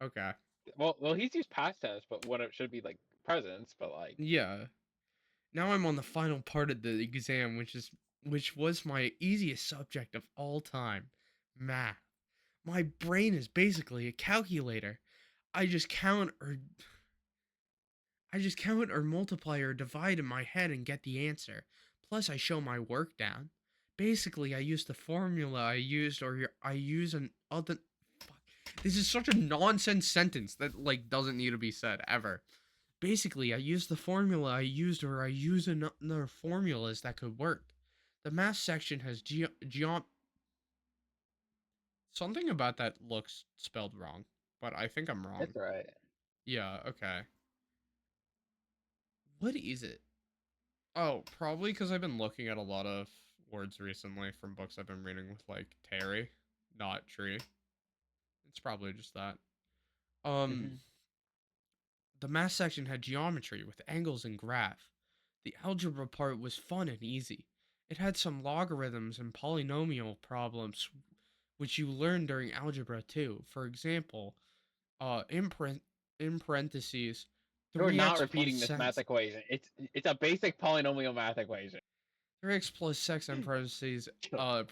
Okay. Well, he's used past tense, but when it should be like presents, but like. Yeah. Now I'm on the final part of the exam, which was my easiest subject of all time, math. My brain is basically a calculator. I just count or I just count or multiply or divide in my head and get the answer. Plus I show my work down. Basically, I use the formula I used or I use an other fuck. This is such a nonsense sentence that like doesn't need to be said ever. Basically, I use the formula I used or I use another formulas that could work. The math section has something about that looks spelled wrong, but I think I'm wrong. It's right. Yeah, okay. What is it? Oh, probably because I've been looking at a lot of words recently from books I've been reading with like Terry, not tree. It's probably just that. Um, Hmm. the math section had geometry with angles and graph. The algebra part was fun and easy. It had some logarithms and polynomial problems which you learn during algebra too. For example, uh, in, in parentheses, You're not 3x plus repeating this math 6, equation. It's a basic polynomial math equation. 3x plus 6 in parentheses,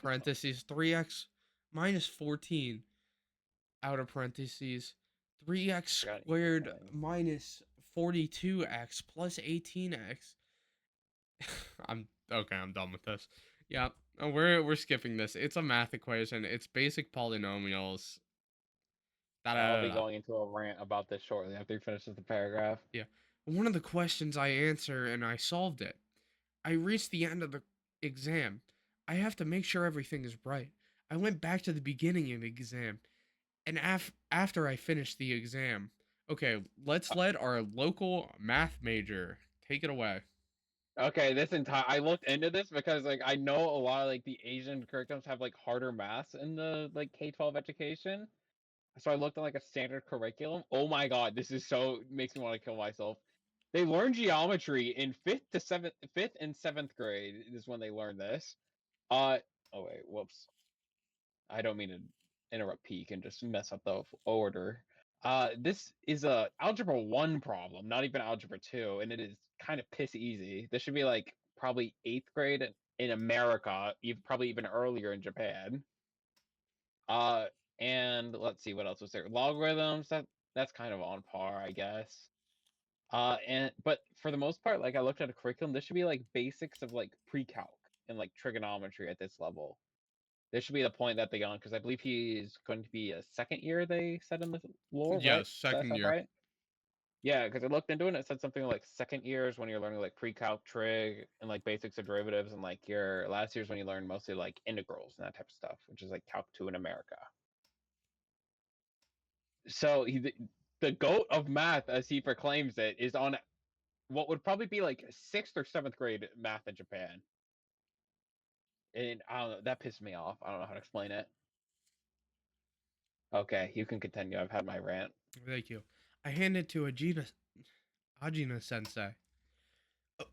parentheses, 3x minus 14 out of parentheses, 3x Forgot squared anything. minus 42x plus 18x. I'm okay. I'm done with this. Yeah, we're skipping this. It's a math equation. It's basic polynomials. Da da I'll be da da. going into a rant about this shortly after he finishes the paragraph. Yeah. One of the questions I answer and I solved it. I reached the end of the exam. I have to make sure everything is right. I went back to the beginning of the exam, and after I finished the exam, okay, let's let our local math major take it away. Okay, this entire I looked into this because like I know a lot of like the Asian curriculums have like harder maths in the like K-12 education. So I looked at like a standard curriculum. Oh my god, this is so makes me want to kill myself. They learn geometry in fifth and seventh grade is when they learn this. Uh oh wait, whoops. I don't mean to interrupt peak and just mess up the order. This is a algebra 1 problem, not even algebra 2, and it is kind of piss easy. This should be like probably 8th grade in America, probably even earlier in Japan. Uh, and let's see what else was there. Logarithms, that's kind of on par, I guess. And but for the most part, like I looked at a curriculum, this should be like basics of like pre-calc and like trigonometry at this level. This should be the point that they get on because I believe he is going to be a second year. They said in the lore, right? Yes, Is that second sound year. right? Yeah, because I looked into it and it said something like second year is when you're learning like pre-calc trig and like basics of derivatives, and like your last year is when you learn mostly like integrals and that type of stuff, which is like Calc 2 in America. So the goat of math, as he proclaims it, is on what would probably be like sixth or seventh grade math in Japan. And I don't know, that pissed me off. I don't know how to explain it. Okay, you can continue. I've had my rant. Thank you. I handed to Ajina Sensei. Oh,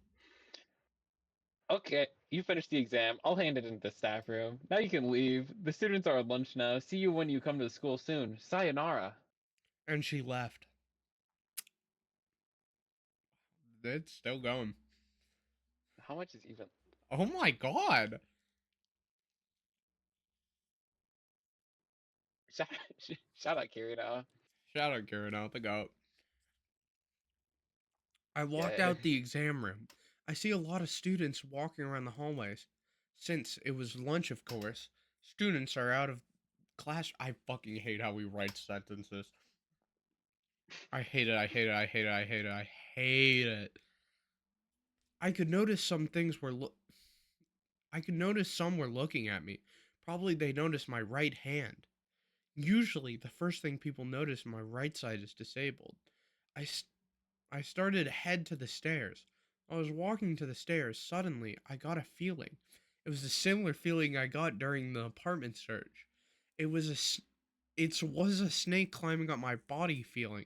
Okay, you finished the exam. I'll hand it into the staff room. Now you can leave. The students are at lunch now. See you when you come to the school soon. Sayonara. and she left. It's still going. How much is even? Oh my god. Shout, shout out Kireno. Shout out Kireno, the goat. I walked Yeah. out the exam room. I see a lot of students walking around the hallways. Since it was lunch, of course, students are out of class. I fucking hate how we write sentences. I hate it. I hate it. I hate it. I hate it. I hate it. I could notice some things were. I could notice some were looking at me. Probably they noticed my right hand. Usually, the first thing people notice my right side is disabled. I, I started to head to the stairs. I was walking to the stairs. Suddenly, I got a feeling. It was a similar feeling I got during the apartment search. It was it was a snake climbing up my body feeling.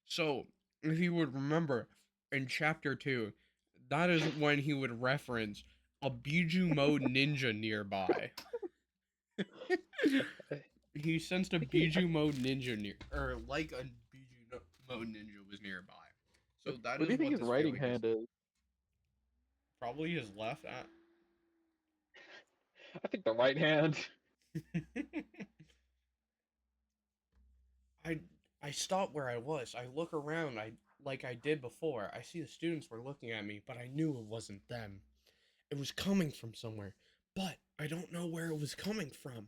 So, if you would remember in chapter 2, that is when he would reference a Biju mode ninja nearby. I He sensed a think he, Biju mode ninja near, or like a Biju mode ninja was nearby. So that what do is you think what his this writing feeling is. hand is? Probably his left. I think the right hand. I I stop where I was. I look around. I like I did before. I see the students were looking at me, but I knew it wasn't them. It was coming from somewhere, but I don't know where it was coming from.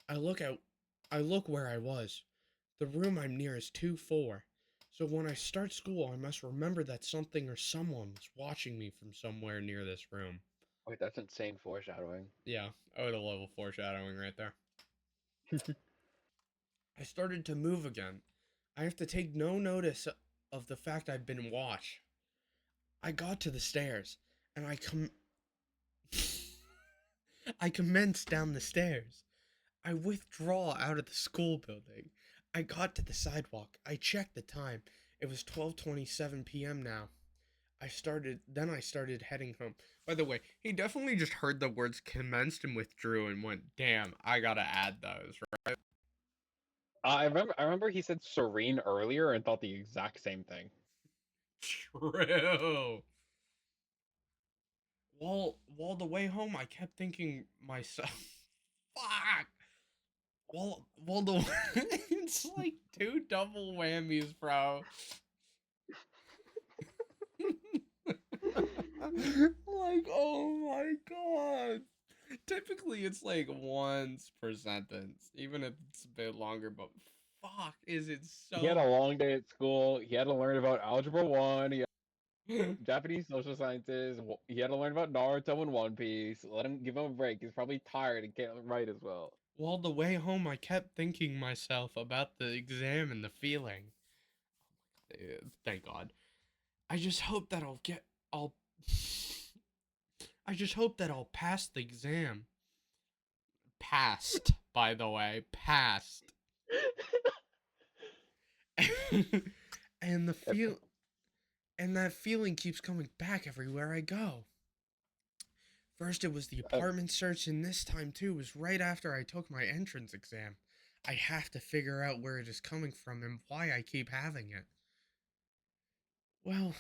I look out. I look where I was. The room I'm near is 2-4. So when I start school, I must remember that something or someone was watching me from somewhere near this room. Wait, that's insane foreshadowing. Yeah, I would have level foreshadowing right there. I started to move again. I have to take no notice of the fact I've been watched. I got to the stairs, and I commenced down the stairs. I withdraw out of the school building. I got to the sidewalk. I checked the time. It was 12:27 p.m. now. I started heading home. By the way, he definitely just heard the words commenced and withdrew and went, "Damn, I got to add those." Right? I remember he said serene earlier and thought the exact same thing. True. While the way home, I kept thinking myself, "Fuck." While the it's like two double whammies, bro. Like, oh my god. Typically, it's like once per sentence, even if it's a bit longer. But fuck, is it He had so? a long day at school. He had to learn about Algebra 1. He had Japanese social sciences. He had to learn about Naruto and One Piece. Give him a break. He's probably tired and can't write as well. While the way home, I kept thinking myself about the exam and the feeling. Thank God. I just hope that I'll. I just hope that I'll pass the exam. Passed, by the way, passed. and the feel and that feeling keeps coming back everywhere I go. First it was the Um, apartment search, and this time too was right after I took my entrance exam. I have to figure out where it is coming from and why I keep having it. Well,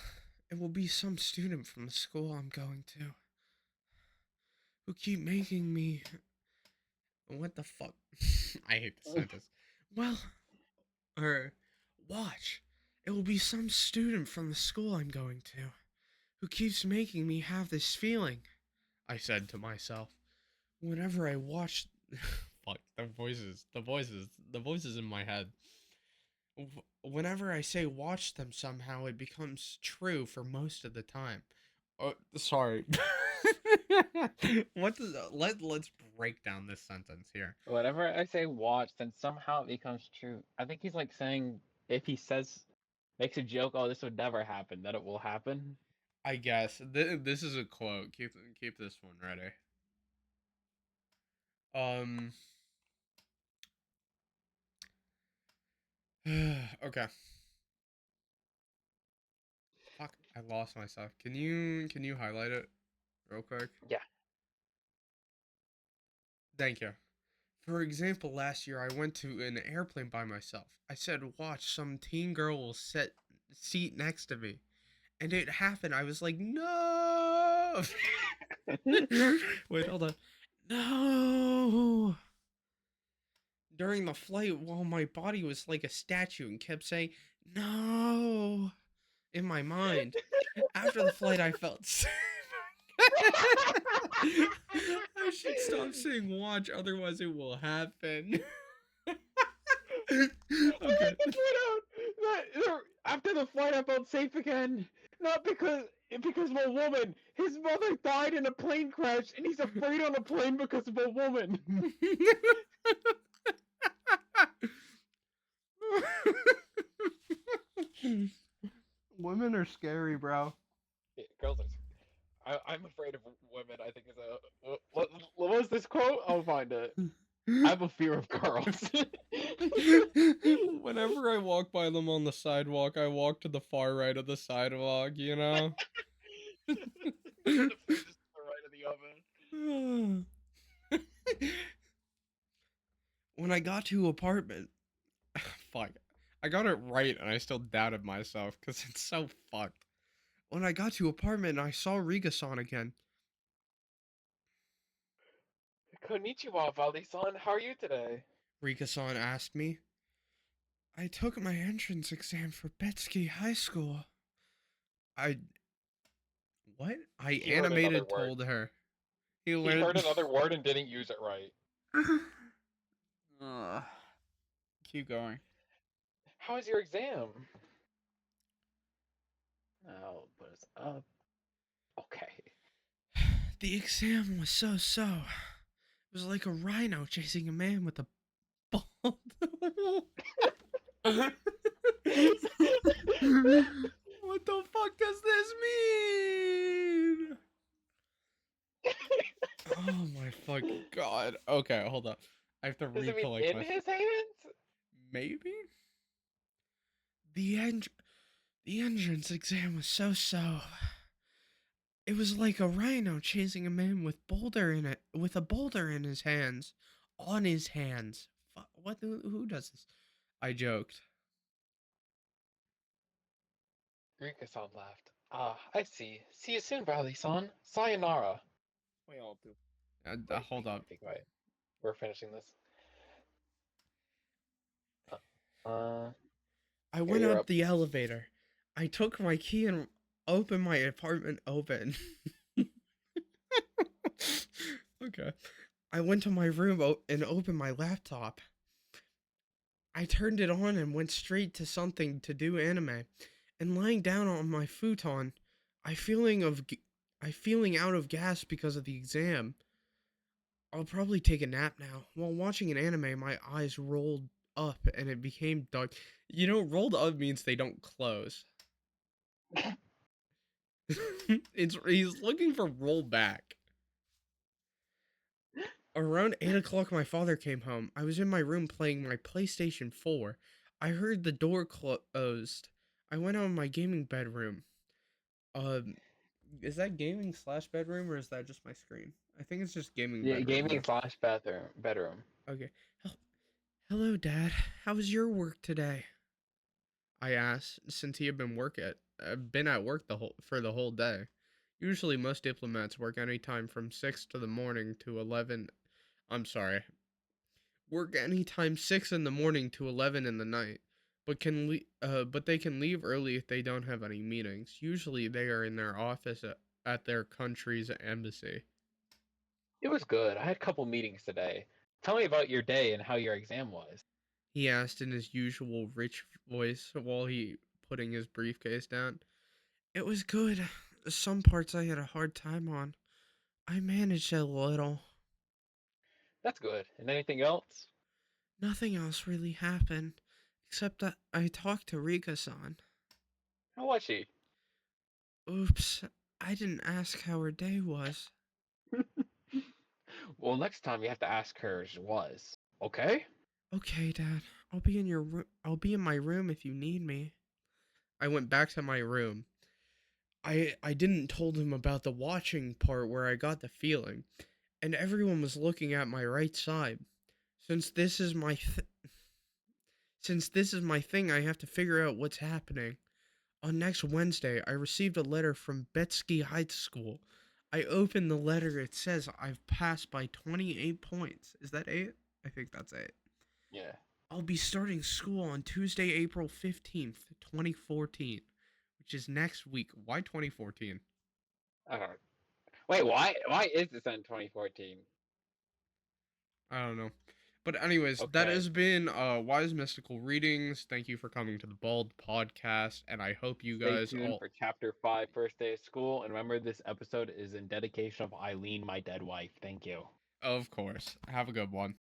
it will be some student from the school I'm going to who keep making me. What the fuck? I hate the sentence. Well, or watch. It will be some student from the school I'm going to who keeps making me have this feeling, I said to myself. Whenever I watch. Fuck, the voices in my head. Whenever I say watch them somehow, it becomes true for most of the time. Oh, sorry. Let's break down this sentence here. Whenever I say watch, then somehow it becomes true. I think he's like saying if he says makes a joke, oh, this would never happen, that it will happen. I guess this is a quote. Keep this one ready. Um. Okay. Fuck. I lost myself. Can you highlight it real quick? Yeah. Thank you. For example, last year I went to an airplane by myself. I said, "Watch, some teen girl will sit seat next to me," and it happened. I was like, "No!" Wait, hold on. No. During the flight, while my body was like a statue and kept saying, "No," in my mind. After the flight, I felt safe. I should stop saying watch, otherwise it will happen. I Okay. like to point out that after the flight, I felt safe again. Not because of a woman. His mother died in a plane crash, and he's afraid on a plane because of a woman. Women are scary, bro. Yeah, girls are. I'm afraid of women. I think is a. What was this quote? I'll find it. I have a fear of girls. Whenever I walk by them on the sidewalk, I walk to the far right of the sidewalk, you know? The furthest to the right of the When I got to apartment, fuck, I got it right and I still doubted myself because it's so fucked. When I got to apartment, I saw Riga-san again. oven. Konnichiwa, Vali-san. How are you today? Riga-san asked me. I took my entrance exam for Betsky High School. I what? I He heard another animated word. told her. He He heard learned. another word and didn't use it right. Ugh. Keep going. How was your exam? Oh, but it's up. Okay. The exam was so. It was like a rhino chasing a man with a bald. What the fuck does this mean? Oh my fucking god. Okay, hold up. I have to Does it mean recollect in my. his hands? Maybe? The end. The entrance exam was so. It was like a rhino chasing a man with a boulder in his hands, on his hands. What? Who does this? I joked. Rika-san laughed. Ah, I see. See you soon, Vali-san. Sayonara. Wait, I'll do. Wait, Hold up. be quiet. We're finishing this. Uh, I here went you're up up. the elevator. I took my key and opened my apartment open. Okay. I went to my room and opened my laptop. I turned it on and went straight to something to do anime. And lying down on my futon, I feeling of I feeling out of gas because of the exam. I'll probably take a nap now. While watching an anime, my eyes rolled up and it became dark. You know, rolled up means they don't close. He's looking for roll back. Around 8 o'clock, my father came home. I was in my room playing my PlayStation 4. I heard the door closed. I went out in my gaming bedroom. Um, is that gaming slash bedroom or is that just my screen? I think it's just gaming Yeah, bedroom gaming though. slash bedroom. Okay. Hello, Dad. How was your work today? I asked, since he had been at work the whole day. Usually, most diplomats work any time from 6 to the morning to 11. I'm sorry, work anytime 6 in the morning to 11 in the night, but they can leave early if they don't have any meetings. Usually, they are in their office at their country's embassy. It was good. I had a couple meetings today. Tell me about your day and how your exam was. He asked in his usual rich voice while he putting his briefcase down. It was good. Some parts I had a hard time on. I managed a little. That's good. And anything else? Nothing else really happened, except that I talked to Rika-san. How was she? Oops, I didn't ask how her day was. Well, next time you have to ask her as was. Okay? Okay, Dad. I'll be in my room if you need me. I went back to my room. I didn't told him about the watching part where I got the feeling, and everyone was looking at my right side. Since this is my since this is my thing, I have to figure out what's happening. On next Wednesday, I received a letter from Betsky High School. I opened the letter. It says I've passed by 28 points. Is that 8? I think that's 8. Yeah. I'll be starting school on Tuesday, April 15th, 2014, which is next week. Why 2014? I don't know. Wait, why is this in 2014? I don't know. But anyways, that Okay. has been Wise Mystical Readings. Thank you for coming to the Bald Podcast, and I hope you Stay guys tuned all for chapter 5, first day of school. And remember, this episode is in dedication of Eileen, my dead wife. Thank you. of course have a good one.